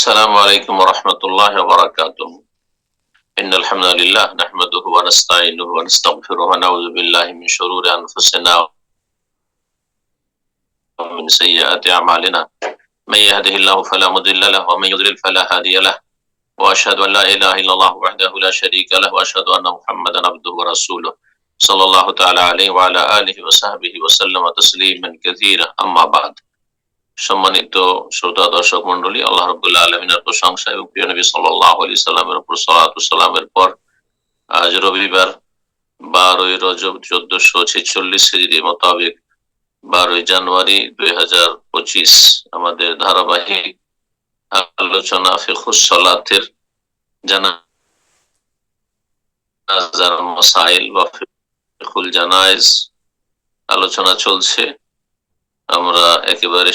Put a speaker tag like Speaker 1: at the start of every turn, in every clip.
Speaker 1: السلام عليكم ورحمة الله وبركاته. إن الحمد لله نحمده ونستعينه ونستغفره ونعوذ بالله من شرور أنفسنا ومن سيئات أعمالنا. من يهده الله فلا مضل له ومن يضلل فلا هادي له. وأشهد أن لا إله إلا الله وحده لا شريك له وأشهد أن محمدا عبده ورسوله صلى الله تعالى عليه وعلى آله وصحبه وسلم تسليما كثيرا. أما بعد. সম্মানিত শ্রোতা দর্শক মন্ডলী, আল্লাহ রাব্বুল আলামিনের প্রশংসা এবং প্রিয় নবী সাল্লাল্লাহু আলাইহি সাল্লামের উপর সালাত ও সালামের পর আজ রবিবার 12 রজব 1446 হিজরি মোতাবেক 12 জানুয়ারি 2025 আমাদের ধারাবাহিক আলোচনা ফিকহুস সালাতের জানাজার মাসাইল বা ফিকহুল জানাইজ আলোচনা চলছে। আমরা একেবারে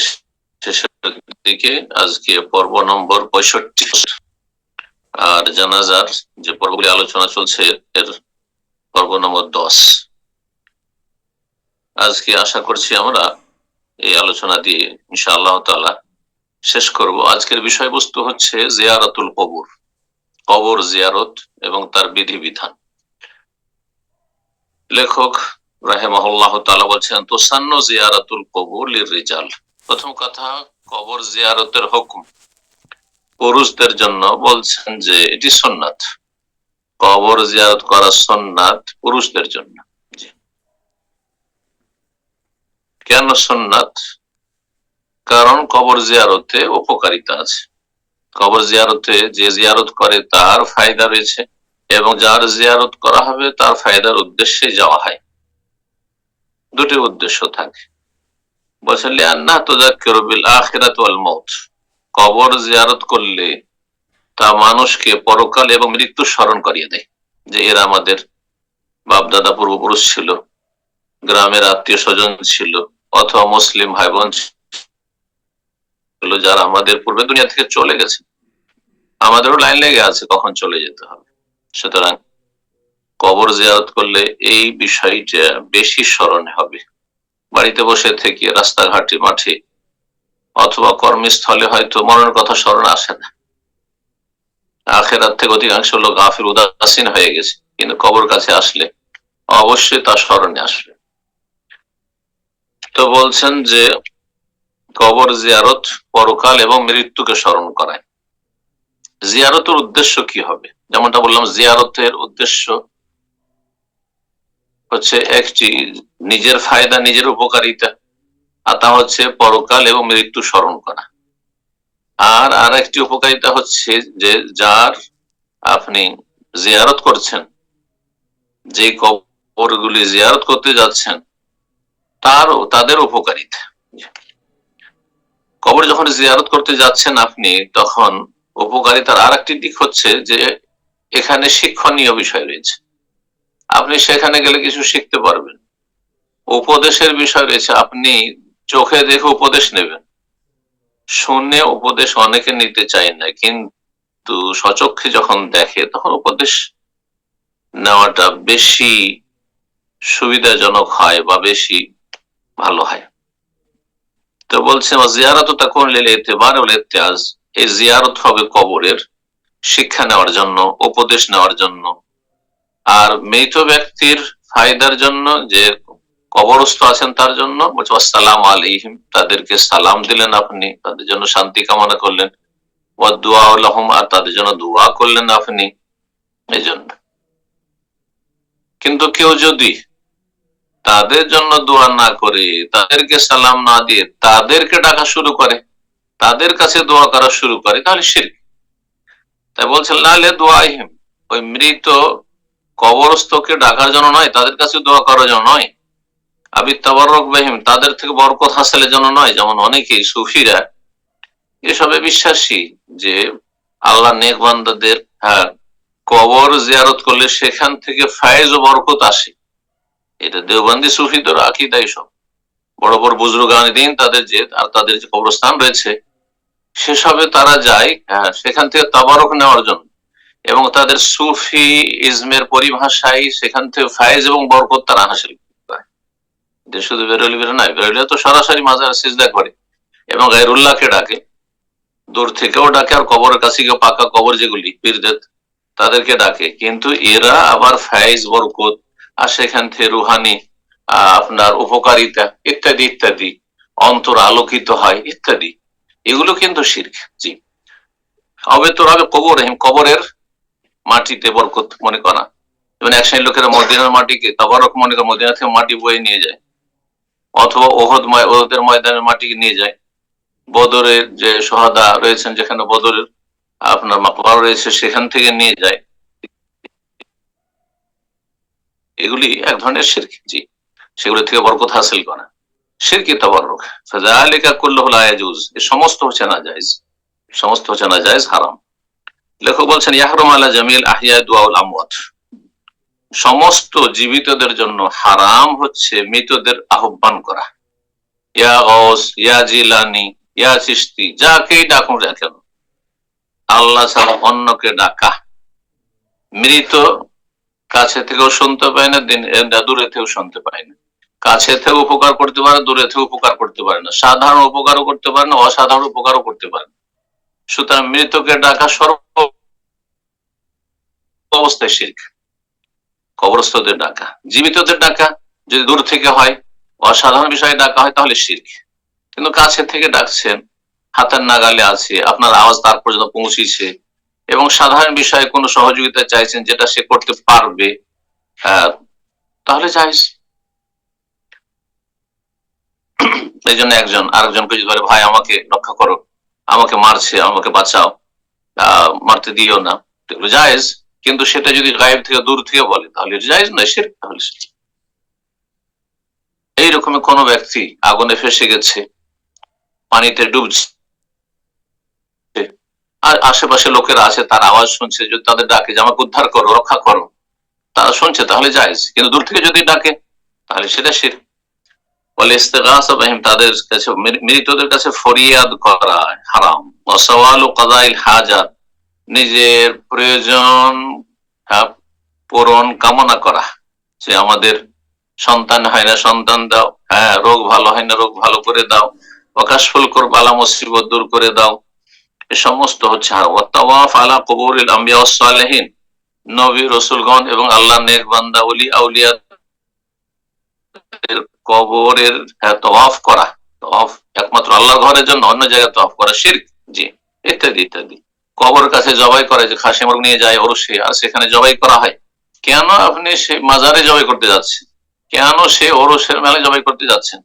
Speaker 1: শেষের দিকে, আজকে পর্ব নম্বর 65 আর জানাজার যে পর্বগুলি আলোচনা চলছে এর পর্ব নম্বর 10। আজকে আশা করছি আমরা এই আলোচনা দিয়ে ইনশাআল্লাহ তাআলা শেষ করব। আজকের বিষয়বস্তু হচ্ছে জিয়ারাতুল কবর, কবর জিয়ারত এবং তার বিধিবিধান। লেখক রাহিমাহুল্লাহ তাআলা বলছেন, তুসান্নু জিয়ারাতুল কবর লিররিজাল। প্রথম কথা, কবর জিয়ারতের হুকুম পুরুষদের জন্য বলছেন যে এটি সুন্নাত। কবর জিয়ারত করা সুন্নাত পুরুষদের জন্য। কেন সুন্নাত? কারণ কবর জিয়ারতে উপকারিতা আছে। কবর জিয়ারতে যে জিয়ারত করে তার ফায়দা রয়েছে এবং যার জিয়ারত করা হবে তার ফায়দার উদ্দেশ্যে যাওয়া হয়। দুটি উদ্দেশ্য থাকে। বলছেন লিআন্না তুযাক্কিরু বিল আখিরাত ওয়াল মাউত। কবর জিয়ারত করলে তা মানুষকে পরকাল এবং মৃত্যু স্মরণ করিয়ে দেয়, যে এরা আমাদের বাপ দাদা পূর্বপুরুষ ছিল, গ্রামের আত্মীয় স্বজন ছিল, অথবা মুসলিম ভাই বোন ছিল যারা আমাদের পূর্বে দুনিয়া থেকে চলে গেছে। আমাদেরও লাইন লেগে আছে কখন চলে যেতে হবে। সুতরাং কবর জিয়ারত করলে এই বিষয়টা বেশি স্মরণে হবে। বাড়িতে বসে থেকে রাস্তাঘাটে মাঠে অথবা কর্মস্থলে হয়তো মরণের কথা স্মরণ আসে না। আখিরাত থেকে অধিকাংশ লোক গাফিল উদাসীন হয়ে গেছে, কিন্তু কবর কাছে আসলে অবশ্যই তা স্মরণে আসবে। তো বলছেন যে কবর জিয়ারত পরকাল এবং মৃত্যুকে স্মরণ করায়। জিয়ারতের উদ্দেশ্য কি হবে? যেমনটা বললাম, জিয়ারতের উদ্দেশ্য হচ্ছে একটি নিজের ফায়দা, নিজের উপকারিতা, আর তা হচ্ছে পরকাল এবং মৃত্যু স্মরণ করা। আর আরেকটি উপকারিতা হচ্ছে যে যার আপনি জিয়ারত করছেন, যে কবরগুলি জিয়ারত করতে যাচ্ছেন তাদের উপকারিতা। কবর যখন জিয়ারত করতে যাচ্ছেন আপনি, তখন উপকারিতার আর একটি দিক হচ্ছে যে এখানে শিক্ষণীয় বিষয় রয়েছে। আপনি সেখানে গেলে কিছু শিখতে পারবেন। উপদেশের বিষয় রয়েছে, আপনি চোখে দেখে উপদেশ নেবেন। শুনে উপদেশ অনেকে নিতে চায় না, কিন্তু সচক্ষে যখন দেখে তখন উপদেশ নেওয়াটা বেশি সুবিধাজনক হয় বা বেশি ভালো হয়। তো বলছে জিয়ারত তাকুন লিল ইতিবার ওয়াল ইত্তিআজ। এই জিয়ারত হবে কবরের শিক্ষা নেওয়ার জন্য, উপদেশ নেওয়ার জন্য, আর মৃত ব্যক্তির ফায়দার জন্য, যে কবরস্থ আছেন তার জন্য। বলছে আসসালামু আলাইহিম, তাদেরকে সালাম দিলেন আপনি, তাদের জন্য শান্তি কামনা করলেন। ওয়া দুআ লাহুম, আর তাদের জন্য দোয়া করলেন আপনি। এই জন্য কিন্তু কেউ যদি তাদের জন্য দোয়া না করে, তাদেরকে সালাম না দিয়ে তাদেরকে ডাকা শুরু করে, তাদের কাছে দোয়া করা শুরু করে, তাহলে শিরক। তাই বলছেন লা লি দুআইহিম, ওই মৃত কবরস্থকে ডাকার জন্য নয়, তাদের কাছে দোয়া করার জন্য নয়। আবি তাবাররুক বিহিম, তাদের থেকে বরকত হাসিলের জন্য নয়। যেমন অনেকেই সুফিরা এসবে বিশ্বাসী যে আল্লাহ নেক বান্দাদের কবর জিয়ারত করলে সেখান থেকে ফায়েজ ও বরকত আসে। এটা দেওবন্দি সুফিদের আকীদা। সব বড় বড় বুজুর্গান দিন তাদের যে কবরস্থান রয়েছে সেসবে তারা যায় সেখান থেকে তাবারক নেওয়ার জন্য, এবং তাদের সুফি ইজমের পরিভাষায় সেখান থেকে ফায়েজ এবং বরকত তারা হাসিল করে। শুধু বেরোলি নয়, বেরোলে তো সরাসরি মাজার সিজদা করে এবং গায়রুল্লাহকে ডাকে, দূর থেকেও ডাকে, আর কবরের কাছে গিয়ে পাকা কবর যেগুলি পীরদের, তাদেরকে ডাকে। কিন্তু এরা আবার ফায়েজ বরকত আর সেখান থেকে রুহানি আপনার উপকারিতা ইত্যাদি ইত্যাদি, অন্তর আলোকিত হয় ইত্যাদি, এগুলো কিন্তু শিরক। জি, হবে তোর হবে কবরের মাটিতে বরকত মনে করা। যেমন এক শ্রেণীর লোকেরা মদিনার মাটিকে তাবারক মনে করে, মদিনা থেকে মাটি বয়ে নিয়ে যায়, অথবা ওহদের ময়দানের মাটি নিয়ে যায়, বদরের যে সোহাদা রয়েছেন যেখানে বদরের আপনার মাকবার রয়েছে সেখান থেকে নিয়ে যায়, এগুলি এক ধরনের শিরক। জি, সেগুলো থেকে বরকত হাসিল করা শিরকি তাবাররুক। ফাযালিকা কুল্লুহু লা ইয়াজুজ, এই সমস্ত হচ্ছে নাজায়েজ, সমস্ত হচ্ছে নাজায়েজ, হারাম। লেখক বলছেন ইয়াহরুম আলা জামিল আহইয়া দুআউল আমওয়াত, সমস্ত জীবিতদের জন্য হারাম হচ্ছে মৃতদের আহ্বান করা। ইয়া গাউস, ইয়া জিলানি, ইয়া চিশতি, যাকেই ডাকুন না কেন, আল্লাহ ছাড়া অন্যকে ডাকা। মৃত কাছে থেকেও শুনতে পায় না, দূরে থেকেও শুনতে পায় না, কাছে থেকে উপকার করতে পারে, দূরে থেকে উপকার করতে পারে না, সাধারণ উপকারও করতে পারে না, অসাধারণ উপকারও করতে পারে না। সুতরাং মৃতকে ডাকা সর্ব অবস্থায় শিরক। কবরস্থদের ডাকা, জীবিতদের ডাকা যদি দূর থেকে হয়, অসাধারণ বিষয়ে ডাকা হয়, তাহলে শিরক। কিন্তু কাছে থেকে ডাকছেন, হাতের নাগালে আছে, আপনার আওয়াজ তার পর্যন্ত পৌঁছেছে, এবং সাধারণ বিষয়ে কোনো সহযোগিতা চাইছেন যেটা সে করতে পারবে, তাহলে জায়েজ। এই জন্য একজন আরেকজনকে যদি বলে, ভাই আমাকে রক্ষা করো, আমাকে মারছে, আমাকে বাঁচাও, মারতে দিও না, জায়েজ। কিন্তু সেটা যদি গায়েব থেকে দূর থেকে বলে তাহলে জায়েজ নয়, শিরক। তাহলে এইরকম কোন ব্যক্তি আগুনে ফেসে গেছে, পানিতে ডুবছে, আর আশেপাশে লোকেরা আছে, তার আওয়াজ শুনছে, যদি তাদের ডাকে যে আমাকে উদ্ধার করো, রক্ষা করো, তারা শুনছে, তাহলে জায়েজ। কিন্তু দূর থেকে যদি ডাকে তাহলে সেটা শিরক। বলে ইস্তেগাসা বিহিম, তাদের কাছে, মৃতদের কাছে ফরিয়াদ করা হারাম। ওয়াসাওয়ালু কাযাইল হাজাত, নিজের প্রয়োজন পূরণ কামনা করা, যে আমাদের সন্তান হয় না, সন্তান দাও, রোগ ভালো হয় না, রোগ ভালো করে দাও, ওয়াকাশফুল বালা মুসিবত দূর করে দাও, এ সমস্ত হচ্ছে হারাম। ওয়াতাওয়াফ আলা কুবুরিল আম্বিয়া ওয়াস সালিহিন, নবী রাসূলগণ এবং আল্লাহর নেক বান্দা ওলি আউলিয়া কবরের তওয়াফ করা, তওয়াফ একমাত্র আল্লাহর ঘরের জন্য, অন্য জায়গায় তওয়াফ করা শিরক। জি, ইত্যাদি ইত্যাদি। কবরের কাছে জবাই করে, যে খাসি মুরগ নিয়ে যায় ওরসে, আর সেখানে জবাই করা হয়। কেন আপনি সে মাজারে জবাই করতে যাচ্ছেন? কেন সে ওরসের মেলায় জবাই করতে যাচ্ছেন?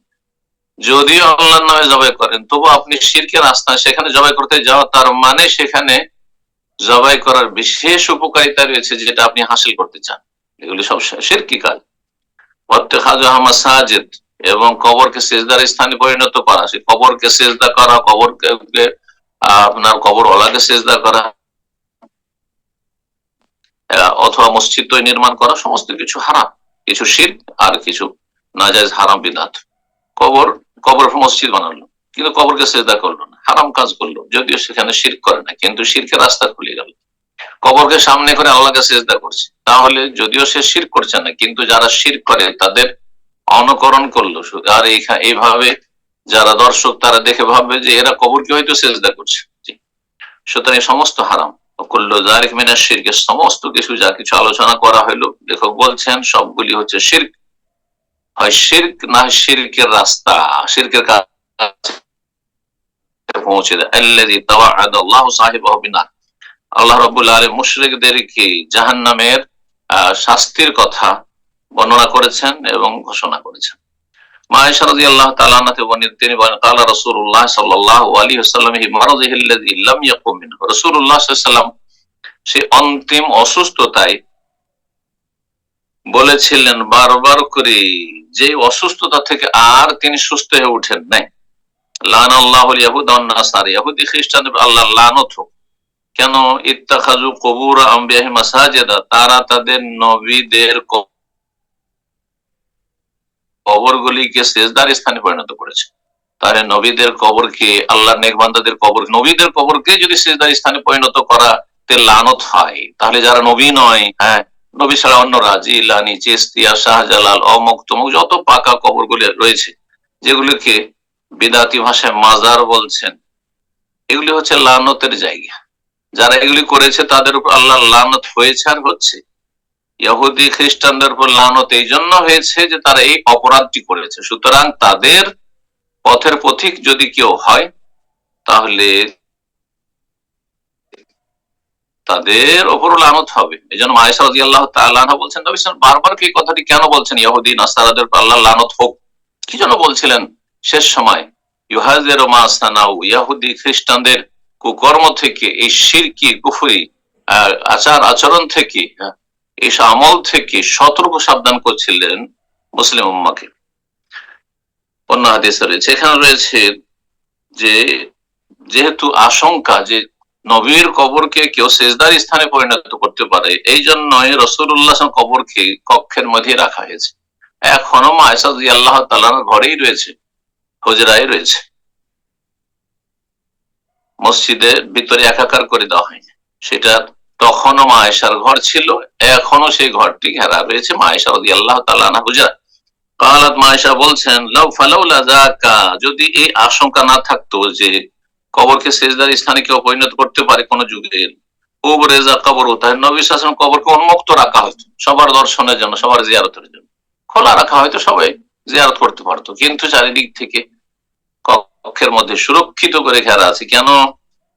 Speaker 1: যদিও আল্লাহর নামে জবাই করেন, তবু আপনি শিরকের আস্থায় সেখানে জবাই করতে যাওয়া, তার মানে সেখানে জবাই করার বিশেষ উপকারিতা রয়েছে যেটা আপনি হাসিল করতে চান। এগুলি সব শিরকি কাজ। মাসাজিদ, এবং কবরকে সেজদার স্থানে পরিণত করা, সে কবরকে সেজদা করা, কবরকে আপনার কবর ওয়ালাকে সেজদা করা, অথবা মসজিদ নির্মাণ করা, সমস্ত কিছু হারাম, কিছু শিরক আর কিছু নাজায়েজ, হারাম বিদআত। কবর মসজিদ বানালো, কিন্তু কবরকে সেজদা করলো না, হারাম কাজ করলো, যদিও সেখানে শিরক করে না, কিন্তু শিরকের রাস্তা খুলে গেল। কবরকে সামনে করে আল্লাহকে সেজদা করছে, তাহলে যদিও সে শিরক করছে না, কিন্তু যারা শিরক করে তাদের অনুকরণ করলো, আর এইভাবে যারা দর্শক তারা দেখে ভাববে যে এরা কবরকে হয়তো সেজদা করছে। সুতরাং সমস্ত হারাম। কুল্লু যালিক মিনাশ শিরক, সমস্ত কিছু যা কিছু আলোচনা করা হলো, লেখক বলছেন সবগুলি হচ্ছে শিরক। হয় শিরক, না শিরকের রাস্তা, শিরকের কাছে পৌঁছে দেয়। আল্লাযী তাওয়া'আদা আল্লাহু সাহিবাহু বিন্নার, আল্লাহ রাব্বুল আলামিন মুশরিকদেরকে জাহান্নামের শাস্তির কথা বর্ণনা করেছেন এবং ঘোষণা করেছেন। মা আয়েশা রাদিয়াল্লাহু তাআলা আনহা তিনি বলেন, ক্বালা রাসূলুল্লাহ সাল্লাল্লাহু আলাইহি ওয়াসাল্লাম হি মারাদিহি আল্লাযী লাম ইয়াকুম মিনহু, রাসূলুল্লাহ সাল্লাল্লাহু আলাইহি ওয়াসাল্লাম সে অন্তিম অসুস্থতায় বলেছিলেন বারবার করে, যে অসুস্থতা থেকে আর তিনি সুস্থ হয়ে ওঠেন নাই, লানাল্লাহুল ইয়াহুদ ওয়ান নাসারা, ইহুদি খ্রিস্টানদের আল্লাহ লানত হোক। কেন? ইত্তাখাযু কুবুর আম্বিয়াহি মাসাজিদা, তারা তাদের নবীদের কবরগুলিকে সেজদার স্থানে পরিণত করেছে। তাহলে নবীদের কবরকে, আল্লাহর নেক বান্দাদের কবর, নবীদের কবরকে যদি সেজদার স্থানে পরিণত করাতে লানত হয়, তাহলে যারা নবী নয়, নবী ছাড়া অন্যরা, জিলানি, চিশতিয়া, শাহজালাল, অমুক তমুক, যত পাকা কবরগুলি রয়েছে, যেগুলিকে বিদাতি ভাষায় মাজার বলছেন, এগুলি হচ্ছে লানতের জায়গা। যারা এগুলি করেছে তাদের উপর আল্লাহ লানত হয়েছে আর হচ্ছে। ইহুদি খ্রিস্টানদের উপর লানত এই জন্য হয়েছে যে তারা এই অপরাধটি করেছে। সুতরাং তাদের পথের পথিক যদি কেউ হয় তাহলে তাদের ওপরও লানত হবে। এই জন্য আয়েশা রাদিয়াল্লাহু তাআলা আনহা বলছেন, নবী সাল্লাল্লাহু আলাইহি ওয়াসাল্লাম বারবার কি কথাটি কেন বলছেন, ইহুদি নাসারাদের উপর আল্লাহ লানত হোক, কি জন্য বলছিলেন শেষ সময়? ইউহাযিরু মা সানাউ, ইহুদি খ্রিস্টানদের কুকর্ম থেকে, এই শিরকি কুফরি আচার আচরণ থেকে, এই আমল থেকে সতর্ক সাবধান করছিলেন মুসলিম উম্মাহকে। অন্য হাদিসে রয়েছে, এখানে রয়েছে যে যেহেতু আশঙ্কা যে নবীর কবরকে কেউ সেজদার স্থানে পরিণত করতে পারে, এই জন্যই রাসূলুল্লাহ কবরকে কক্ষের মধ্যে রাখা হয়েছে। এখনো আয়েশা রাদিয়াল্লাহু তাআলার ঘরেই রয়েছে, হুজরায় রয়েছে, মসজিদের ভিতরে একাকার করে দেওয়া হয়নি। সেটা তখনও মা আয়েশার ঘর ছিল, এখনো সেই ঘরটি ঘেরা রয়েছে মা আয়েশা রাদিয়াল্লাহু তাআলা আনহা হুজরা। কালাত মা আয়েশা বলছেন, লাউ ফালাউলা যাকা, যদি এই আশঙ্কা না থাকতো যে কবরকে সেজদার স্থানে কেউ পরিণত করতে পারে কোন যুগে, উবরেজা কবর, তাহলে নবী সাল্লাল্লাহু আলাইহি ওয়াসাল্লাম কবরকে উন্মুক্ত রাখা হতো সবার দর্শনের জন্য, সবার জিয়ারতের জন্য খোলা রাখা হয়তো, সবাই জিয়ারত করতে পারতো। কিন্তু চারিদিক থেকে কক্ষের মধ্যে সুরক্ষিত করে ঘেরা আছে। কেন?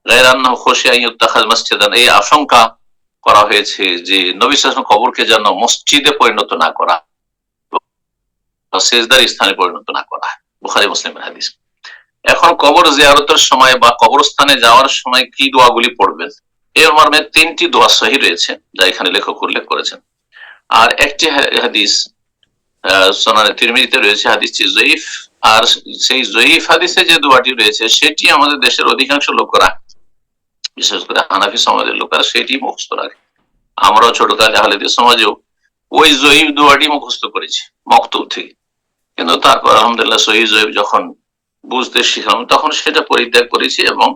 Speaker 1: গায়রান্নাহু খুশিয়া ইউত্তাখায মসজিদান, এই আশঙ্কা করা হয়েছে যে নবী সাল্লাল্লাহু আলাইহি ওয়াসাল্লাম কবরকে যেন মসজিদে পরিণত না করা, সেজদার স্থানে পরিণত না করা হয়। বুখারী মুসলিমের হাদিস। এখন কবর জিয়ারতের সময় বা কবরস্থানে যাওয়ার সময় কি দোয়াগুলি পড়বেন, এর মর্মে 3টি দোয়া সহিহ রয়েছে যা এখানে লেখক উল্লেখ করেছেন। আর একটি হাদিস সুনানে তিরমিজিতে রয়েছে, হাদিসটি যঈফ। আর সেই যঈফ হাদিসে যে দোয়াটি রয়েছে সেটি আমাদের দেশের অধিকাংশ লোকেরা, বিশেষ করে হানাফি সমাজের লোকেরা সেটি মুখস্থ রাখে। আমরাও ছোটকালে আহলেদিস সমাজেও ওই যঈফ দোয়াটি মুখস্থ করেছি মক্তব থেকে, কিন্তু তারপর আলহামদুলিল্লাহ সহিহ যঈফ যখন বুঝতে শিখলাম তখন সেটা পরিত্যাগ করেছি, এবং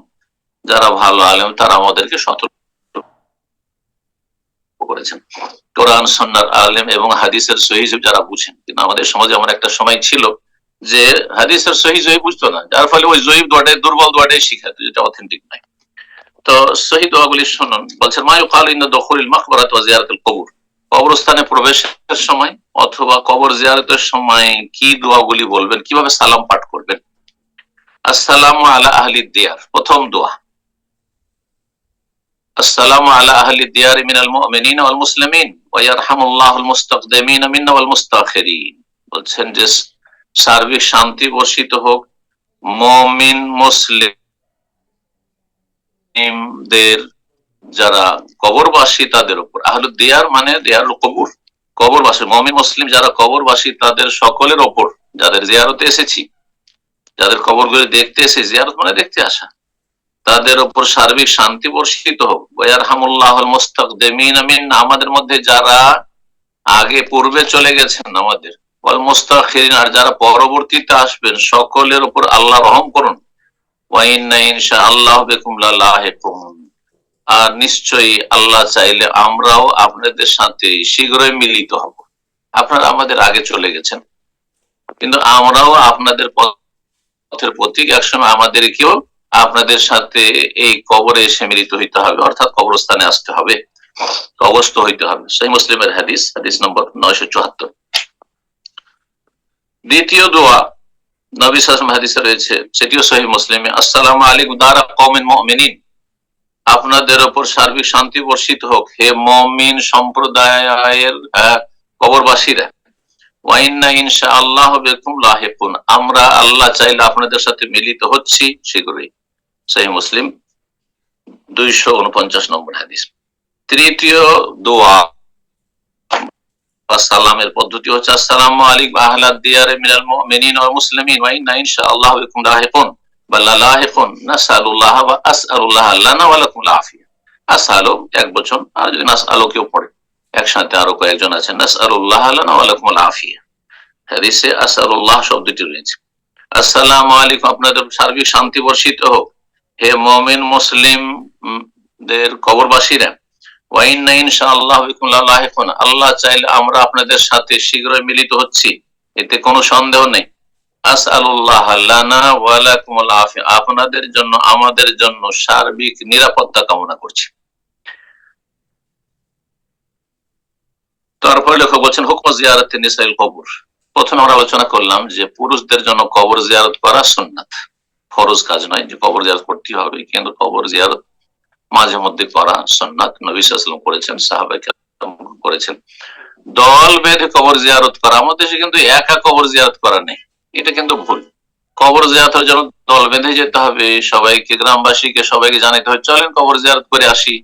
Speaker 1: যারা ভালো আলেম তারা আমাদেরকে সতর্ক করেছেন। কোরআন সুন্নাহর আলেম এবং হাদিসের সহিহ যারা বুঝেন, কিন্তু আমাদের সমাজে এমন একটা সময় ছিল যে হাদিসের সহিহ যঈফ বুঝতো না, যার ফলে ওই যঈফ দোয়াটাই, দুর্বল দোয়াটাই শিখাতো, যেটা অথেন্টিক নয়। তো সহিহ দোয়াগুলি শুনুন। বলছেন, মা ইউকালু ইনদা দুখুলিল মাকবারাত ওয়া জিয়ারাতিল কবর, কবরস্থানে প্রবেশের সময় অথবা কবর জিয়ারতের সময় কি দোয়াগুলি বলবেন, কিভাবে সালাম পাঠ করবেন। আসসালামু আলা আহলিদ দিয়ার, প্রথম দোয়া, আসসালামু আলা আহলিদ দিয়ার মিনাল মুমিনিনা ওয়াল মুসলিমিন ওয়া ইয়ারহামুল্লাহুল মুস্তাকদিমিনা মিন্না ওয়াল মুস্তাখিরিন। বলছেন যে সার্বিক শান্তি বর্ষিত হোক মুমিন মুসলিমদের যারা কবরবাসী তাদের উপর। আহলুদ দিয়ার মানে দিয়ারুল কবর, কবরবাসী, মুমিন মুসলিম যারা কবরবাসী তাদের সকলের ওপর, যাদের জিয়ারতে এসেছি, যাদের কবরগুলো দেখতে এসে, জিয়ারত মানে দেখতে আসা, তাদের উপর সার্বিক শান্তি বর্ষিত হোক। ওয়ারহামুল্লাহুল মুস্তাকদিমিনা মিন্না, আমাদের মধ্যে যারা আগে পূর্বে চলে গেছেন আমাদের, ওয়াল মুস্তাখিরিন, আর যারা পরবর্তীতে আসবেন সকলের উপর আল্লাহ রহম করুন। ওয়া ইন্না ইনশাআল্লাহু বিকুম লালাহিকুন, আর নিশ্চয়ই আল্লাহ চাইলে আমরাও আপনাদের সাথে শীঘ্রই মিলিত হব। আপনারা আমাদের আগে চলে গেছেন, কিন্তু আমরাও আপনাদের পথের পথিক, একসময় আমাদেরকেও আপনাদের সাথে এই কবরে এসে মিলিত হইতে হবে, অর্থাৎ কবরস্থানে আসতে হবে, কবরস্থ হইতে হবে। সহিহ মুসলিমের হাদিস, হাদিস নম্বর 974। দ্বিতীয় দোয়া নবী সাল্লাল্লাহু আলাইহি ওয়াসাল্লাম হাদিসে রয়েছে, সেটিও সহিহ মুসলিমে, আসসালামু আলাইকুম দারা কওমিন মুমিনিন, আপনাদের উপর সার্বিক শান্তি বর্ষিত হোক হে মুমিন সম্প্রদায়ের কবরবাসীরা। ওয়া ইন্না ইনশাআল্লাহু বিকুম লাহিকুন, আমরা আল্লাহ চাইলে আপনাদের সাথে মিলিত হচ্ছি শীঘ্রই। সহিহ মুসলিম 249 নম্বর হাদিস। তৃতীয় দোয়া বা সালামের পদ্ধতি হচ্ছে, আসসালামু আলাইকুম আহলাদ দিয়ারে মিনাল মুমিনিন ওয়াল মুসলিমিন ওয়া ইন্না ইনশাআল্লাহু বিকুম লাহিকুন বা লালাহিকুন, নাসআলুল্লাহ ওয়া আসআলুল্লাহ লানা ওয়া লাকুম আফিয়া। আসআলু এক বচন, আর যদি নাসআলু কেউ পড়ে একসাথে আরো কয়েকজন আছেন, নাসআলুল্লাহ লানা ওয়া লাকুম আফিয়া। হাদিসে আসআলুল্লাহ শব্দটি রয়েছে। আসসালামু আলাইকুম, আপনাদের সার্বিক শান্তি বর্ষিত হোক হে মুমিন মুসলিমদের কবরবাসীরা। ওয়া ইন্না ইনশাআল্লাহু বিকুম লালাহিকুন, আল্লাহ চাইলে আমরা আপনাদের সাথে শীঘ্রই মিলিত হচ্ছি, এতে কোনো সন্দেহ নেই। আসআলুল্লাহ লানা ওয়া লাকুমুল আফিয়া, আপনাদের জন্য আমাদের জন্য সার্বিক নিরাপত্তা কামনা করছি। তারপরে লেখক বলছেন হুকম জিয়ারাতে নিসাইল কবর। প্রথমে আমরা আলোচনা করলাম যে পুরুষদের জন্য কবর জিয়ারত করা সুন্নাত, ফরজ কাজ নয় যে কবর জিয়ারত করতে হবে, কিন্তু কবর জিয়ারত মাঝে মধ্যে করা সুন্নাত। নবী সাল্লাল্লাহু আলাইহি ওয়াসাল্লাম করেছেন, সাহাবায়ে কেরাম করেছেন। দল বেঁধে কবর জিয়ারত করা, আমাদের দেশে কিন্তু একা কবর জিয়ারত করা নেই, এটা কিন্তু ভুল। কবর জিয়ারতের জন্য দল বেঁধে যেতে হবে, সবাইকে, গ্রামবাসীকে সবাইকে জানাতে হবে চলেন কবর জিয়ারত করে আসি।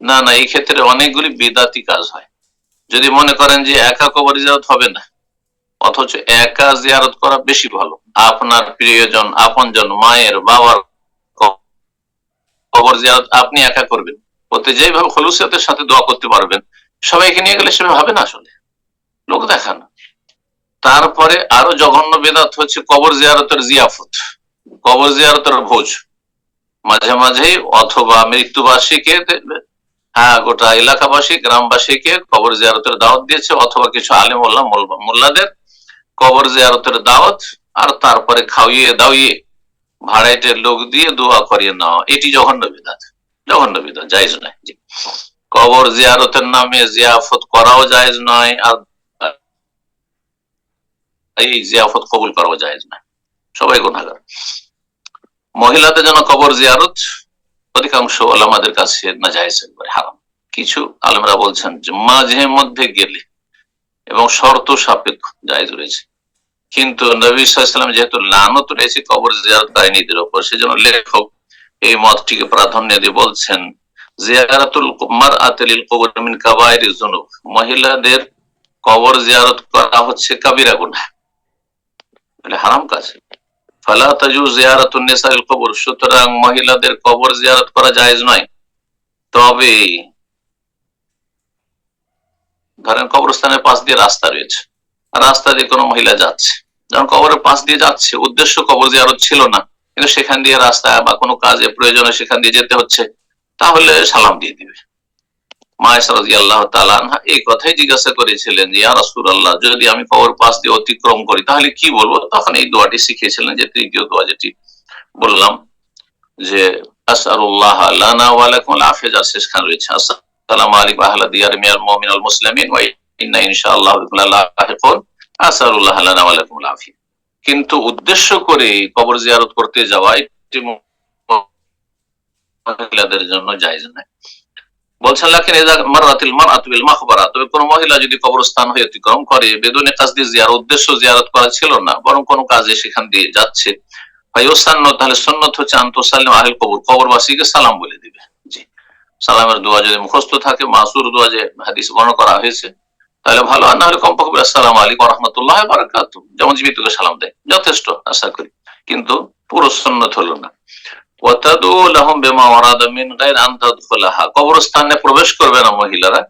Speaker 1: না না, এই ক্ষেত্রে অনেকগুলি বিদাতি কাজ হয়। যদি মনে করেন যে একা কবর জিয়ারত হবে না, অথচ একা জিয়ারত করা বেশি ভালো। আপনার প্রিয়জন, আপনজন, মায়ের, বাবার কবর জিয়ারত আপনি একা করবেন, ওতে যেভাবে খলুসিয়তের সাথে দোয়া করতে পারবেন, সবাইকে নিয়ে গেলে সেভাবে হবে না, আসলে লোক দেখানো। তারপরে আরো জঘন্য বেদাত হচ্ছে কবর জিয়ারতের জিয়াফত, কবর জিয়ারতের ভোজ। মাঝে মাঝেই অথবা মৃত্যুবার্ষিকী, হ্যাঁ, গোটা এলাকাবাসী, গ্রামবাসীকে কবর জিয়ারতের দাওয়াত দিয়েছে, অথবা কিছু আলেম ওলামা মোল্লাদের কবর জিয়ারতের দাওয়াত, আর তারপরে খাওয়িয়ে দাওয়িয়ে ভাড়াইটের লোক দিয়ে দোয়া করিয়ে নেওয়া, এটি জঘন্য বিধাত, জঘন্য বিধাত, জায়েজ নয়। কবর জিয়ারতের নামে জিয়াফত করাও জায়েজ নয়, আর এই জিয়াফত কবুল করাও জায়েজ নয়, সবাই গুনাহগার। মহিলাদের জন্য কবর জিয়ারত অধিকাংশ ওলামাদের কাছে নাজায়েজ, একবারে হারাম। কিছু আলেমরা বলছেন যে মাঝে মধ্যে গেলে এবং শর্ত সাপেক্ষ জায়েজ রয়েছে, কিন্তু নবী সাল্লাল্লাহু আলাইহি ওয়াসাল্লাম যেহেতু লানত রয়েছে কবর জিয়ারতকারীদের উপর, সেজন্য লেখক এই মতটিকে প্রাধান্য দিয়ে বলছেন জিয়ারাতুল মারআতি লিল কুবুর মিন কাবাইরিজ যুনুব, মহিলাদের কবর জিয়ারত করা হচ্ছে কাবিরা গুনাহ, এটা হারাম কাজ। ফালা তাজুজ জিয়ারাতুন নিসাইল কুবুর, সুতরাং মহিলাদের কবর জিয়ারত করা জায়েজ নয়। তবে ধরেন কবরস্থানের পাশ দিয়ে রাস্তা রয়েছে, রাস্তা দিয়ে কোনো মহিলা যাচ্ছে, যখন কবরের পাশ দিয়ে যাচ্ছে, উদ্দেশ্য কবর জিয়ারত ছিল না, কিন্তু সেখান দিয়ে রাস্তা বা কোনো কাজে প্রয়োজনে সেখান দিয়ে যেতে হচ্ছে, তাহলে সালাম দিয়ে দিবে। মা আয়েশা রাদিয়াল্লাহু তাআলা আনহা এই কথাই জিজ্ঞাসা করেছিলেন যে ইয়া রাসূলুল্লাহ, যদি আমি কবর পাশ দিয়ে অতিক্রম করি তাহলে কি বলবো? তখন এই দোয়াটি শিখিয়েছিলেন, যে তৃতীয় দোয়া যেটি বললাম, যে আসআলুল্লাহ লানা ওয়া লাকুমুল আফিয়া, যার শেষখানে রয়েছে আসসালামু আলাইকুম আহলা দিয়ার মিনাল মুমিনিন ওয়াল মুসলিমিন ওয়া ইন্না ইনশাআল্লাহু বিকুম লাহিকুন, আসআলুল্লাহ লানা ওয়া লাকুমুল আফিয়া। কিন্তু উদ্দেশ্য করে কবর জিয়ারত করতে যাওয়া এটি মহিলাদের জন্য জায়েজ নয়। বলছেন লাকিন ইযা মাররাতিল মারআতু বিল মাকবারা, তবে কোন মহিলা যদি কবরস্থান হয়ে অতিক্রম করে বেদুনে কাসদি জিয়ারত, উদ্দেশ্য জিয়ারত করা ছিল না, বরং কোন কাজে সেখান দিয়ে যাচ্ছে, ফায়ুসান্নু, তাহলে সুন্নাত হচ্ছে আনতুসাল্লিম আহল কবর, কবরবাসীকে সালাম বলে দিবে। জি, সালামের দোয়া যদি মুখস্থ থাকে, মাসুর দোয়া যে হাদিস বর্ণনা করা হয়েছে, তাহলে ভালো। আর না হলে কমপক্ষে আসসালামু আলাইকুম ওয়া রাহমাতুল্লাহি ওয়া বারাকাতুহু, যেমন জীবিতকে সালাম দেয়, যথেষ্ট আশা করি, কিন্তু পুরো সুন্নাত হলো না। কবরস্থানে প্রবেশ করবে না মহিলারা,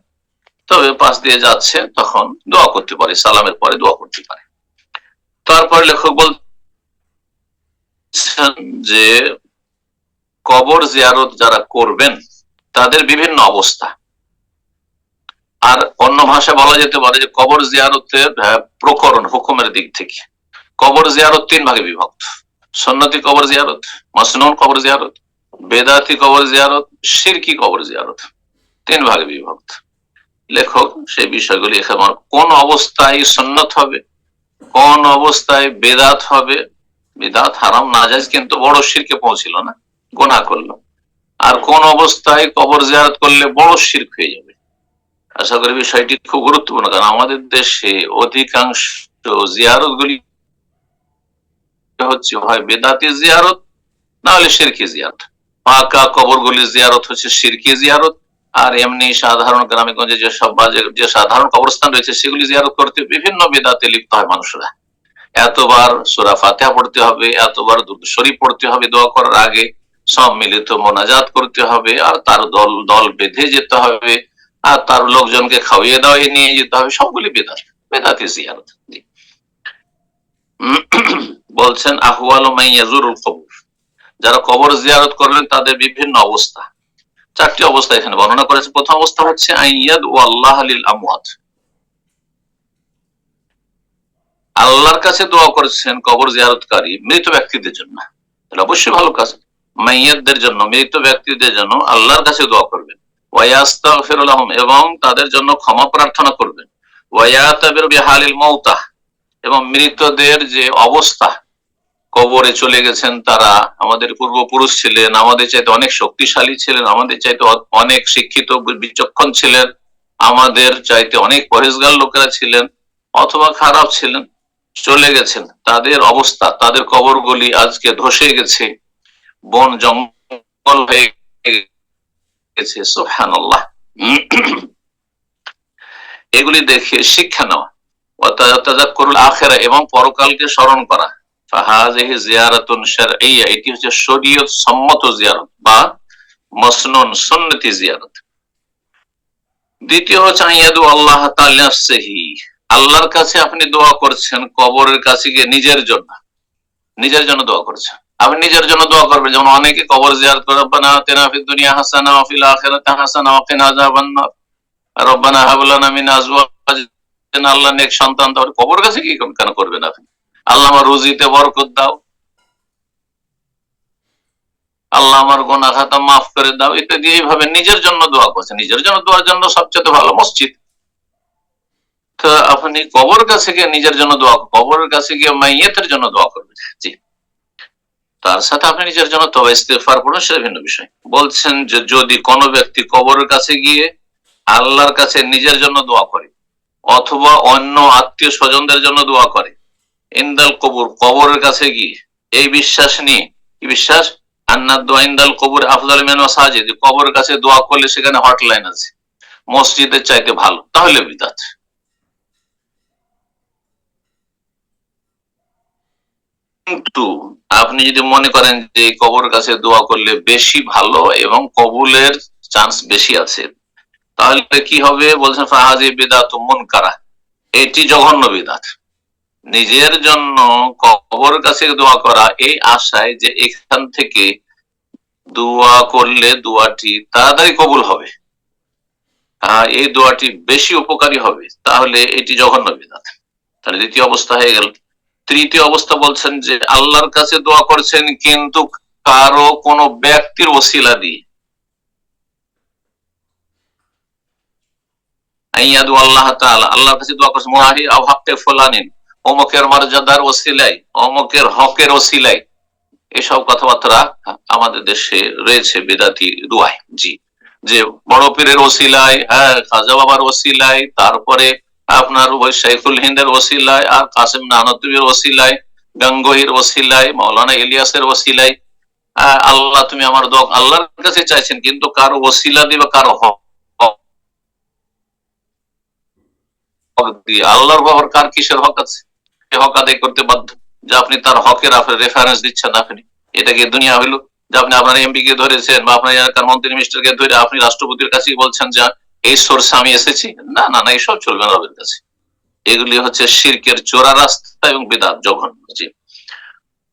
Speaker 1: তবে পাশ দিয়ে যাচ্ছে তখন দোয়া করতে পারে, সালামের পরে দোয়া করতে পারে। তারপর লেখক বলছেন যে কবর জিয়ারত যারা করবেন তাদের বিভিন্ন অবস্থা, আর অন্য ভাষায় বলা যেতে পারে যে কবর জিয়ারতের প্রকরণ হুকুমের দিক থেকে কবর জিয়ারত তিন ভাগে বিভক্ত: সুন্নতি কবর জিয়ারত, মাসনুন কবর জিয়ারত, বেদাতি কবর জিয়ারত, শিরকি কবর জিয়ারত, তিন ভাগে বিভক্ত। লেখক সেই বিষয়গুলি এখানে কোন অবস্থায় সুন্নত হবে, কোন অবস্থায় বেদাত হবে, বিদাত হারাম নাজায়েজ কিন্তু বড় শিরকে পৌঁছিল না, গুনাহ করলো, আর কোন অবস্থায় কবর জিয়ারত করলে বড় শিরক হয়ে যাবে। আশা করি বিষয়টি খুব গুরুত্বপূর্ণ, কারণ আমাদের দেশে অধিকাংশ জিয়ারত গুলি হচ্ছে হয় বেদাতি জিয়ারত, না হলে শিরকি জিয়ারত। পাকা কবরগুলি জিয়ারত হচ্ছে শিরকি জিয়ারত, আর এমনি সাধারণ গ্রামে গঞ্জে যেসব যে সাধারণ কবরস্থান রয়েছে সেগুলি জিয়ারত করতে বিভিন্ন বেদাতে লিপ্ত হয় মানুষরা। এতবার সূরা ফাতিহা পড়তে হবে, এতবার দুরূদ শরীফ পড়তে হবে দোয়া করার আগে, সম্মিলিত মোনাজাত করতে হবে, আর তার দল দল বেঁধে যেতে হবে, আর তার লোকজনকে খাওয়িয়ে দাওয়িয়ে নিয়ে যেতে হবে, সবগুলি বেদাত, বেদাতি জিয়ারত। বলছেন আহওয়ালু মান ইয়াজুরুল কবর, যারা কবর জিয়ারত করবেন তাদের বিভিন্ন অবস্থা, চারটি অবস্থা এখানে বর্ণনা করেছে। প্রথম অবস্থা হচ্ছে আইয়াদ ওয়াল্লাহ লিল আমওয়াত, আল্লাহর কাছে দোয়া করছেন কবর জিয়ারতকারী মৃত ব্যক্তিদের জন্য, এটা অবশ্যই ভালো কাজ। মাইয়াতদের জন্য, মৃত ব্যক্তিদের জন্য আল্লাহর কাছে দোয়া করবেন। ওয়ায়াস্তাগফিরু লাহুম, এবং তাদের জন্য ক্ষমা প্রার্থনা করবেন। ওয়ায়াতাবিরু বিহালিল মাউতা, এবং মৃতদের যে অবস্থা, কবরে চলে গেছেন তারা আমাদের পূর্বপুরুষ ছিলেন, আমাদের চাইতে অনেক শক্তিশালী ছিলেন, আমাদের চাইতে অনেক শিক্ষিত বিচক্ষণ ছিলেন, আমাদের চাইতে অনেক পরেজগার লোকেরা ছিলেন, অথবা খারাপ ছিলেন, চলে গেছেন। তাদের অবস্থা, তাদের কবরগুলি আজকে ধসে গেছে, বন জঙ্গল হয়ে গেছে। সুবহানাল্লাহ। এগুলি দেখে শিক্ষা নেওয়া, ওয়াতাযাক্কুরুল আখিরা, এবং পরকালকে স্মরণ করা। ফাহাযিহি জিয়ারাতুন শারঈয়্যা, এটি হচ্ছে শরীয়ত সম্মত জিয়ারত বা মাসনুন সুন্নতি জিয়ারত। দ্বিতীয় হচ্ছে আইয়াদু আল্লাহ তাআলা নাফসিহি, আল্লাহর কাছে আপনি দোয়া করছেন কবরের কাছে গিয়ে নিজের জন্য, নিজের জন্য দোয়া করছেন। আপনি নিজের জন্য দোয়া করবেন, যেমন অনেকে কবর জিয়ারত করে রব্বানা আতিনা ফিদ দুনিয়া হাসানা ওয়া ফিল আখিরাতি হাসানা ওয়া কিনা আযাবান নার, রব্বানা হাব লানা মিন আজওয়াজিনা, আল্লাহ নেক সন্তান দাও। কবর কাছে কি কেন করবেন আপনি? আল্লাহ আমার রুজিতে বরকত দাও, আল্লাহ আমার গুনাহ খাতা মাফ করে দাও, ইত্যাদি। এইভাবে নিজের জন্য দোয়া করছেন। নিজের জন্য দোয়ার জন্য সবচেয়ে ভালো মসজিদ। তো আপনি কবর কাছে গিয়ে নিজের জন্য দোয়া, কবরের কাছে গিয়ে মাইয়াতের জন্য দোয়া করবেন। জি, তার সাথে আপনি নিজের জন্য তওবা ইস্তেগফার করুন, সেটা ভিন্ন বিষয়। বলছেন যে যদি কোনো ব্যক্তি কবরের কাছে গিয়ে আল্লাহর কাছে নিজের জন্য দোয়া করে, অথবা অন্য আত্মীয় স্বজনদের জন্য দোয়া করে, ইনদাল কবর, কবরের কাছে গিয়ে, এই বিশ্বাস নিয়ে, কি বিশ্বাস? আন্নাদ দোয়া ইনদাল কবর আফজাল মিন মাসাজিদ, কবরের কাছে দোয়া করলে সেখানে হটলাইন আছে, মসজিদের চাইতে ভালো, তাহলে বিদআত। কিন্তু আপনি যদি মনে করেন যে কবরের কাছে দোয়া করলে বেশি ভালো এবং কবুলের চান্স বেশি আছে, তাহলে কি হবে? বলছেন ফাহাজি বিদআতুম মুনকারা, এটি জঘন্য বিদআত। নিজের জন্য কবরের কাছে দোয়া করা এই আশায় যে এখান থেকে দোয়া করলে দোয়াটি তাড়াতাড়ি কবুল হবে, এই দোয়াটি বেশি উপকারী হবে, তাহলে এটি জঘন্য বিদআত। তাহলে দ্বিতীয় অবস্থা হয়ে গেল। তৃতীয় অবস্থা বলছেন যে আল্লাহর কাছে দোয়া করছেন কিন্তু কারো কোনো ব্যক্তির ওসিলা দিয়ে, আইয়াদু আল্লাহ তাআলা, আল্লাহর কাছে দোয়া করছেন মুআহি আও হাক্কে ফুলানিন, অমুকের মর্যাদার ওসিলায়, অমুকের হকের ওসিলায়। এসব কথাবার্তা আমাদের দেশে রয়েছে বিদআতি দোয়ায়। জি, যে বড় পীরের ওসিলায়, হ্যাঁ, খাজা বাবার ওসিলায়, তারপরে আপনার ওই শাইখুল হিন্দের ওসিলায়, আর কাসেম নানতুবির ওসিলায়, গাঙ্গোহির ওসিলায়, মাওলানা ইলিয়াসের ওসিলায়, আল্লাহ তুমি আমার দোয়া, আল্লাহর কাছে চাইছেন কিন্তু কারো ওসিলা দিবে, কারো হক দিয়ে। আল্লাহর বাবার কার কিসের হক আছে? হক আদায় করতে বাধ্য, যে আপনি তার হকের রেফারেন্স দিচ্ছেন। আপনি এটা কি দুনিয়া হইলো যে আপনি আপনার এমপি কে ধরেছেন বা আপনার এলাকার মন্ত্রী মিনিস্টারকে ধরে আপনি রাষ্ট্রপতির কাছে বলছেন যে এই সোর্সে আমি এসেছি? না না না, এইসব চলবে না রবের কাছে। এগুলি হচ্ছে শিরকের চোরা রাস্তা এবং বিদআত, জঘন্য। জি,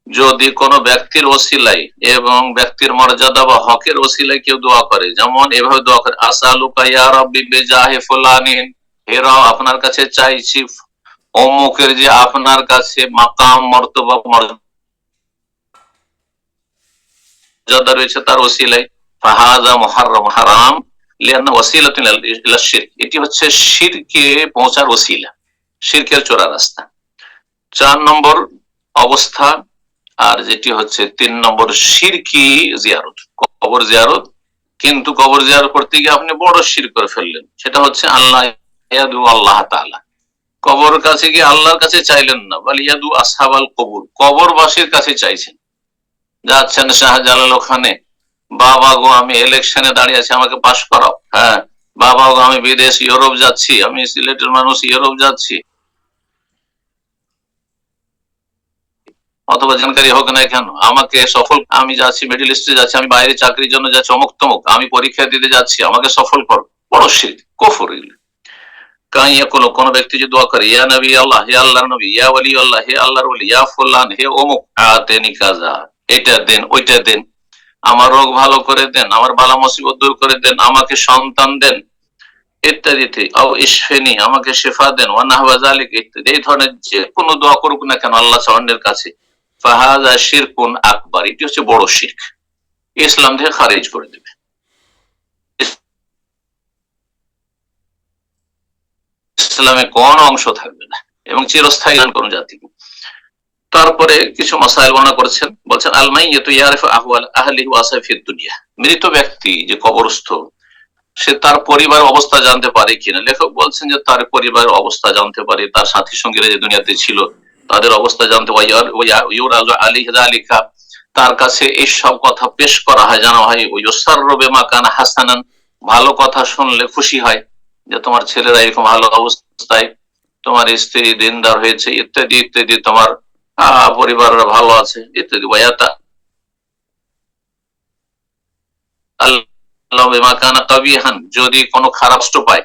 Speaker 1: যদি কোনো ব্যক্তির ওসিলায় এবং ব্যক্তির মর্যাদা বা হকের ওসিলায় কেউ দোয়া করে, যেমন এভাবে দোয়া করে আসআলুকা ইয়া রাব্বি বিজাহি ফুলানিন, হে রব আপনার কাছে চাইছি অমুকের যে আপনার কাছে মাকাম মর্তবা মর্যাদা রয়েছে তার ওসিলায়, ফাহাযা মুহাররাম, হারাম, লিআন্না ওয়াসিলাতুন ইলা শিরক, এটি হচ্ছে শিরকে পৌঁছার ওসিলা, শিরকের চোরা রাস্তা। 4 নম্বর অবস্থা, আর যেটি হচ্ছে 3 নম্বর, শিরকি জিয়ারত, কবর জিয়ারত, কিন্তু কবর জিয়ারত করতে গিয়ে আপনি বড় শিরক করে ফেললেন। সেটা হচ্ছে আল্লাহ ইয়াদু আল্লাহ তাআলা, কবর কাছে গিয়ে আল্লাহর কাছে চাইলেন না, বল ইয়াদু আসহাবাল কবর, কবরবাসীর কাছে চাইছেন। যাচ্ছেন শাহজালাল ওখানে, বাবা গো আমি ইলেকশনে দাঁড়িয়ে আছি, আমাকে পাশ করাও। হ্যাঁ, বাবা গো আমি বিদেশ ইউরোপ যাচ্ছি, আমি সিলেটের মানুষ ইউরোপ যাচ্ছি, অথবা জানকারি হোক না কেন, আমাকে সফল, আমি যাচ্ছি মিডল ইস্টে যাচ্ছি, আমি বাইরে চাকরির জন্য যাচ্ছি, অমুক তমুক, আমি পরীক্ষা দিতে যাচ্ছি, আমাকে সফল করো। বড় শিরক, কুফর। কোন ব্যক্তি যে দোয়া করে ইয়া নবী আল্লাহ, হে আল্লাহর নবী, ইয়া ওয়ালি আল্লাহ, হে আল্লাহর ওয়ালি, ইয়া ফুলান, হে অমুক, আতেনি কাযা, এটা দেন ওইটা দেন, আমার রোগ ভালো করে দেন, আমার বালা মুসিবত দূর করে দেন, আমাকে সন্তান দেন, ইত্যাদিতে, আও ইশফিনি, আমাকে শেফা দেন, ওয়া নাহওয়া যালিকা ইত্যাদি, এই ধরনের যে কোনো দোয়া করুক না কেন আল্লাহ অন্যের কাছে, ফাহাযা শিরকুন আকবার, এটি হচ্ছে বড় শিরক, ইসলাম থেকে খারিজ করে দেবে, ইসলামে কোন অংশ থাকবে না এবং চিরস্থায়ী কোন জাতি। তারপরে কিছু মাসাইল বর্ণনা করেছেন, বলছেন আল মাইয়িতু ইয়ারিফু আহওয়াল আহলিহি ওয়া আসাফিদ দুনিয়া, মৃত ব্যক্তি যে কবরস্থ সে তার পরিবার অবস্থা জানতে পারে কিনা। লেখক বলছেন যে তার পরিবারের অবস্থা জানতে পারে, তার সাথী সঙ্গীরা যে দুনিয়াতে ছিল তাদের অবস্থা জানতে পারে, তার কাছে এইসব কথা পেশ করা হয়, জানা হয়, ওয়াইউসাররু বিমা কানা হাসানান, ভালো কথা শুনলে খুশি হয় যে তোমার ছেলেরা এরকম ভালো অবস্থায়, তোমার স্ত্রী দিনদার হয়েছে ইত্যাদি ইত্যাদি, তোমার পরিবাররা ভালো আছে ইত্যাদি। ওয়ায়াতা আল্লাহ বিমা কানা কাবিহান, যদি কোনো খারাপ পায়,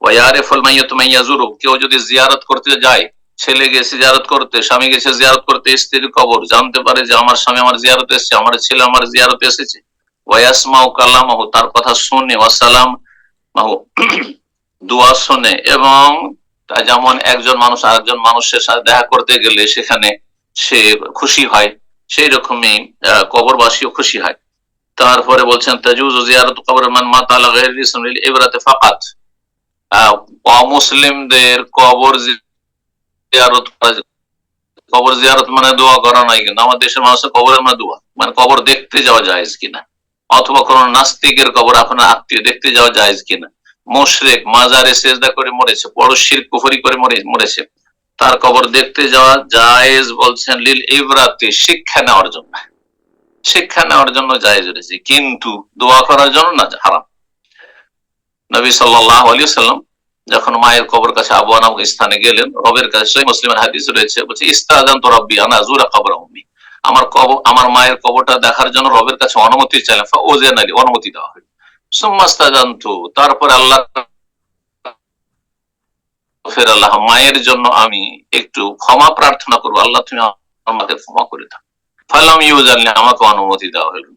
Speaker 1: ওয়ায়ারিফুল মাইয়াতু মান ইয়াজুরু, কেউ যদি জিয়ারত করতে যায়, ছেলে গেছে জিয়ারত করতে, স্বামী গেছে জিয়ারত করতে স্ত্রীর কবর, জানতে পারে যে আমার স্বামী আমার জিয়ারতে এসেছে, আমার ছেলে আমার জিয়ারতে এসেছে, ওয়ায়াসমাউ কালামাহু, তার কথা শুনে, ওয়াসালাম মাহু, দোয়া শুনে, এবং যেমন একজন মানুষ আরেকজন মানুষের সাথে দেখা করতে গেলে সেখানে সে খুশি হয়, সেই রকমই কবরবাসীও খুশি হয়। তারপরে বলছেন তাজুজু জিয়ারাতু কবর মান মাতা আলা গায়রিল ইসলাম লিল ইবরাতি ফাকাত, অমুসলিমদের কবর জিয়ারত করা, কবর জিয়ারত মানে দোয়া করা নয়, কিন্তু আমাদের দেশের মানুষের কবরের মানে দোয়া, মানে কবর দেখতে যাওয়া জায়েজ কিনা, অথবা কোন নাস্তিকের কবর আপনার আত্মীয় দেখতে যাওয়া জায়েজ কিনা, মুশরিক মাজারে সেজদা করে মরেছে, বড় শিরক কুফরি করে মরেছে, তার কবর দেখতে যাওয়া জায়েজ, বলছেন লিল ইবরাতি, শিক্ষা নেওয়ার জন্য, শিক্ষা নেওয়ার জন্য জায়েজ রয়েছে, কিন্তু দোয়া করার জন্য না, হারাম। নবী সাল্লাল্লাহু আলাইহি ওয়াসাল্লাম যখন মায়ের কবর কাছে আবওয়া নামক স্থানে গেলেন, রবের কাছে, সহিহ মুসলিমের হাদিস রয়েছে, বলছে ইস্তাযানতু রাব্বি আন আযুরা কবর উম্মি, আমার কবর, আমার মায়ের কবরটা দেখার জন্য রবের কাছে অনুমতি চাইলাম, ফাউযিনা লি, অনুমতি দেওয়া হলো, সুম্মা ইস্তাযানতু, তারপর আল্লাহ, ফের আল্লাহ, মায়ের জন্য আমি একটু ক্ষমা প্রার্থনা করবো, আল্লাহ তুমি আমাকে ক্ষমা করে দাও, ফালাম ইউজালনি, আমাকে অনুমতি দেওয়া হলো।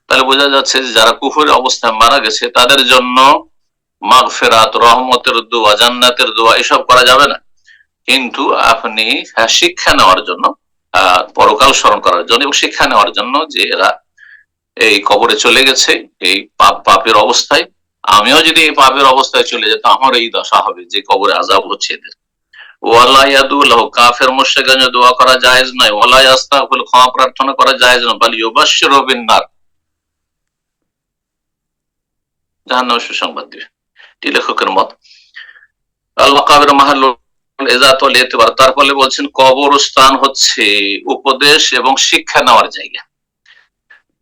Speaker 1: তাহলে বোঝা যাচ্ছে যে যারা কুফরের অবস্থায় মারা গেছে তাদের জন্য মাগফিরাত, রহমতের দোয়া, জান্নাতের দোয়া এসব করা যাবে না, কিন্তু আপনি শিক্ষা নেওয়ার জন্য, পরকাল স্মরণ করার জন্য এবং শিক্ষা নেওয়ার জন্য যে এরা এই কবরে চলে গেছে এই পাপের অবস্থায়, আমিও যদি এই পাপের অবস্থায় চলে যেতাম আমার এই দশা হবে যে কবরে আযাব হচ্ছে এদের। ওয়ালা ইয়াদুলাহু, কাফের মুশরিকের জন্য দোয়া করা জায়েজ নয়, ওয়ালা ইস্তাগফির, ক্ষমা প্রার্থনা করা জায়েজ নয়, বাল ইউবাশশিরু বিন নার, জাহান্নামের সুসংবাদ দিবে, এটি লেখকের মত। আল মাকাবির মাহাল্লুল ইযাত ওয়াল ইতিবার, তারপরে বলছেন কবরস্থান হচ্ছে উপদেশ এবং শিক্ষা নেওয়ার জায়গা,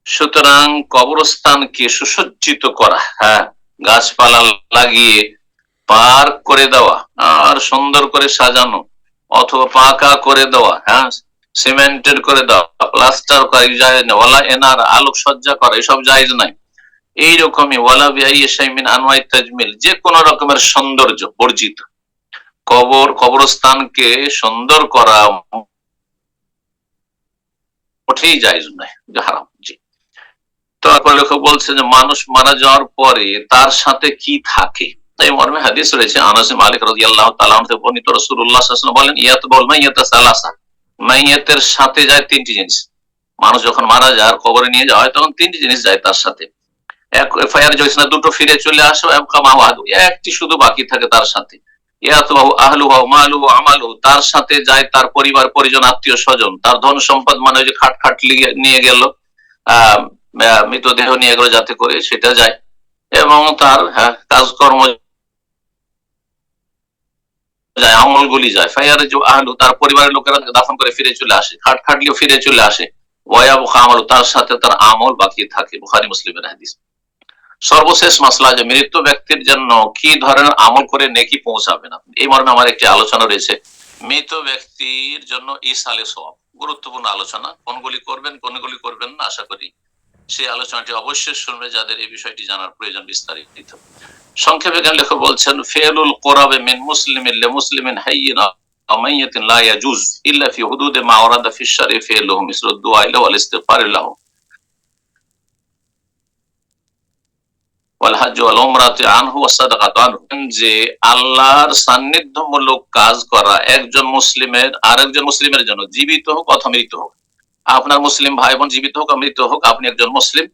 Speaker 1: সুতরাং কবরস্থানকে সুসজ্জিত করা, হ্যাঁ, গাছপালা লাগিয়ে পার্ক করে দেওয়া আর সুন্দর করে সাজানো, অথবা পাকা করে দেওয়া, হ্যাঁ, সিমেন্টেড করে দেওয়া, প্লাস্টার করা জায়েজ না, ওয়ালা এনার, আলোকসজ্জা করা এসব জায়েজ নাই। এইরকমই ওয়ালা বিআই শাইমিন আনওয়াই তাজমিল, যে কোন রকমের সৌন্দর্য বর্জিত, কবরস্থানকে সুন্দর করা মোটেই জায়েজ নয়, হারাম। জি। তারপর লেখক বলছে যে মানুষ মারা যাওয়ার পরে তার সাথে কি থাকে, এই মর্মে হাদিস রয়েছে, আনাস বিন মালিক রাদিয়াল্লাহু তাআলা আনহু থেকে বর্ণিত, রাসূলুল্লাহ সাল্লাল্লাহু আলাইহি ওয়াসাল্লাম বলেন, ইয়াতবাউল মাইয়াতা সালাসা, মাইয়াতের সাথে যায় তিনটি জিনিস, মানুষ যখন মারা যায় আর কবরে নিয়ে যাওয়া হয় তখন তিনটি জিনিস যায় তার সাথে, এক ফায়ার জয়সনা, দুটো ফিরে চলে আসে, একটি শুধু বাকি থাকে তার সাথে, ইয়াতবাহু আহলুহু মালুহু আমালুহু, তার সাথে যায় তার পরিবার পরিজন আত্মীয় স্বজন, তার ধন সম্পদ, মানে যে খাট নিয়ে গেল, মৃতদেহ নিয়ে গেল যাতে করে সেটা যায়, এবং তার কাজকর্ম যায়, আমলগুলি যায়, ফায়ার আহলু, তার পরিবারের লোকেরা দাফন করে ফিরে চলে আসে, খাটলিও ফিরে চলে আসে, ওয়ায়াবকা আমালু, তার সাথে তার আমল বাকি থাকে, বুখারী মুসলিমের হাদিস। সর্বশেষ মাসলা যে মৃত ব্যক্তির জন্য কি ধরনের আমল করে নেকি পৌঁছাবেন আপনি, এই মর্মে আমার একটি আলোচনা রয়েছে, মৃত ব্যক্তির জন্য ইসালে সওয়াব, গুরুত্বপূর্ণ আলোচনা, কোনগুলি করবেন কোনগুলি করবেন না, আশা করি সেই আলোচনাটি অবশ্যই শুনবে যাদের এই বিষয়টি জানার প্রয়োজন বিস্তারিত। সংক্ষেপে জ্ঞান লেখক বলছেন, ফিআলুল কুরাবে মিন মুসলিমিন লিমুসলিমিন হাইয়িন আও মাইয়িতিন লা ইয়াজুজ ইল্লা ফি হুদুদি মা ওয়ারাদা ফি শারঈ ফিআলুহু মিসলু দুআ ইলা ওয়াল ইস্তিগফার লাহু যে আল্লাহর সান্নিধ্যমূলক কাজ করা একজন মুসলিমের আরেকজন মুসলিমের জন্য, জীবিত হোক অথবা মৃত হোক, আপনার মুসলিম ভাই বোন জীবিত হোক বা মৃত হোক, আপনি একজন মুসলিম,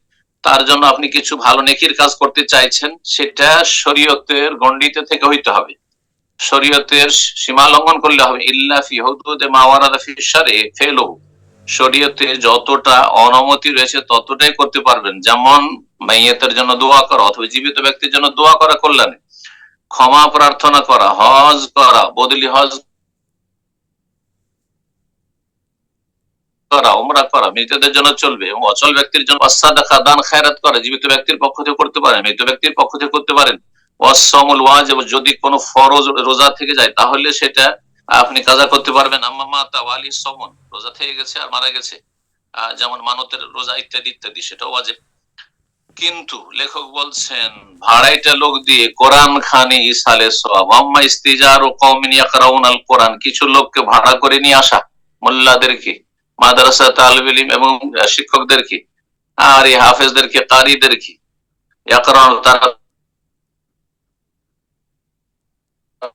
Speaker 1: তার জন্য আপনি কিছু ভালো নেকির কাজ করতে চাইছেন, সেটা শরীয়তের গণ্ডিতে থেকে হইতে হবে, শরীয়তের সীমা লঙ্ঘন করলে হবে। ইল্লা ফি হুদুদে মা ওয়ারাদা ফি শারঈ ফিলহু, শরীয়তে যতটা অনুমতি রয়েছে ততটাই করতে পারবেন। যেমন মাইয়াতের জন্য দোয়া করা অথবা জীবিত ব্যক্তির জন্য দোয়া করা কল্যাণে, ক্ষমা প্রার্থনা করা, হজ করা, বদলি হজ করা, উমরা করা মৃতদের জন্য চলবে, এবং অচল ব্যক্তির জন্য সাদাকা দান খায়রাত করা জীবিত ব্যক্তির পক্ষ থেকে করতে পারেন, মৃত ব্যক্তির পক্ষ থেকে করতে পারেন। ওয়াসসামুল ওয়াজিব, যদি কোনো ফরজ রোজা থেকে যায় তাহলে সেটা আপনি কাজা করতে পারবেন। আম্মা মাতা ওয়ালি সমন, রোজা থেকে গেছে আর মারা গেছে, যেমন মানতের রোজা ইত্যাদি ইত্যাদি, সেটাও ওয়াজিব। কিন্তু লেখক বলছেন ভাড়াইটা লোক দিয়ে কোরআন খানি ইসালে সওয়াব, আম্মা ইস্তিজারু কওমিন ইয়াকরাউনাল কোরআন, কিছু লোককে ভাড়া করে নিয়ে আসা, মোল্লাদেরকে, মাদ্রাসা তালিব ইলম এবং শিক্ষকদেরকে, আর এই হাফেজদেরকে, কারিদেরকে, ইয়াকরাউন, তারা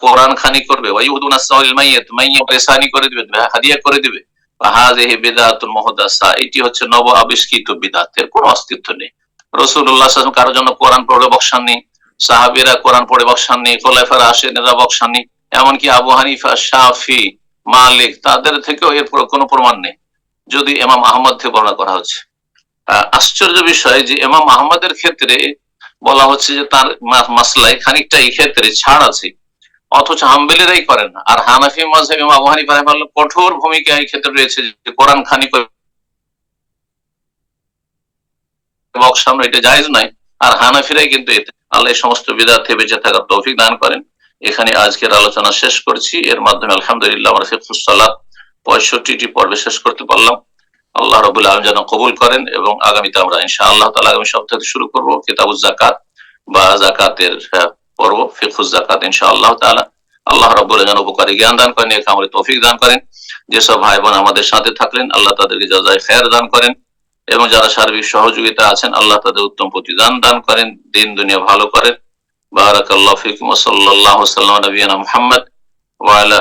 Speaker 1: কোরআন খানি করবে, ওয়াইউদুনা সাওয়াল মাইয়াত, মাইয়াত রেসানি করে দিবে, হাদিয়া করে দিবে। হাযিহি বিদআতুন মুহদাসা, এটি হচ্ছে নব আবিষ্কৃত বিদআত, এর কোনো অস্তিত্ব নেই। রাসূলুল্লাহ সাল্লাল্লাহু আলাইহি ওয়াসাল্লাম কারোর জন্য কোরআন পড়ে বকশাননি, সাহাবীরা কোরআন পড়ে বকশাননি, খোলাফায়ে রাশিদিনরা বকশাননি, এমনকি আবু হানিফা, শাফি, মালিক, তাদের থেকেও এর কোনো প্রমাণ নেই, যদি ইমাম আহমদ থেকে বর্ণনা করা হচ্ছে। আশ্চর্য বিষয় যে ইমাম আহমদের ক্ষেত্রে বলা হচ্ছে যে তার মাসলায় খানিকটা এই ক্ষেত্রে ছাড় আছে, অথচ হাম্বলীরাই করেন না। আর হানাফি মাযহাব ইমাম আবু হানিফা রাহিমাহুল্লাহ কঠোর ভূমিকা এই ক্ষেত্রে রয়েছে যে কোরআন খানি করে বকশানো এটা জায়েজ নয়, আর হানাফিরাই কিন্তু এতে। আল্লাহ এই সমস্ত বিদআত থেকে বেঁচে থাকার তৌফিক দান করেন। এখানে আজকের আলোচনা শেষ করছি। এর মাধ্যমে আলহামদুলিল্লাহ আমরা ফিকহুস সালাত 65টি পর্বে শেষ করতে পারলাম। আল্লাহ রাব্বুল আলামিন যেন কবুল করেন, এবং আগামীতে আমরা ইনশাআল্লাহ তাআলা আগামী সপ্তাহ থেকে শুরু করব কিতাবুজ যাকাত বা যাকাতের পর্ব, ফিকহুস যাকাত ইনশাআল্লাহ তাআলা। আল্লাহ রাব্বুল আলামিন উপকারী জ্ঞান দান করেন, নেক আমলে তৌফিক দান করেন। যেসব ভাই বোন আমাদের সাথে থাকলেন আল্লাহ তাদেরকে জাযায়ে খায়ের দান করেন, এবং যারা সার্বিক সহযোগিতা আছেন আল্লাহ তাদের উত্তম প্রতিদান দান করেন, দিন দুনিয়া ভালো করেন। বারাকাল্লাহু ফিকুম ওয়া সাল্লাল্লাহু সাল্লাম আলা নবিয়িনা মুহাম্মদ ওয়া আলা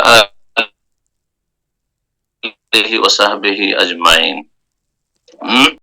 Speaker 1: আলিহি ওয়া সাহবিহি আজমাইন।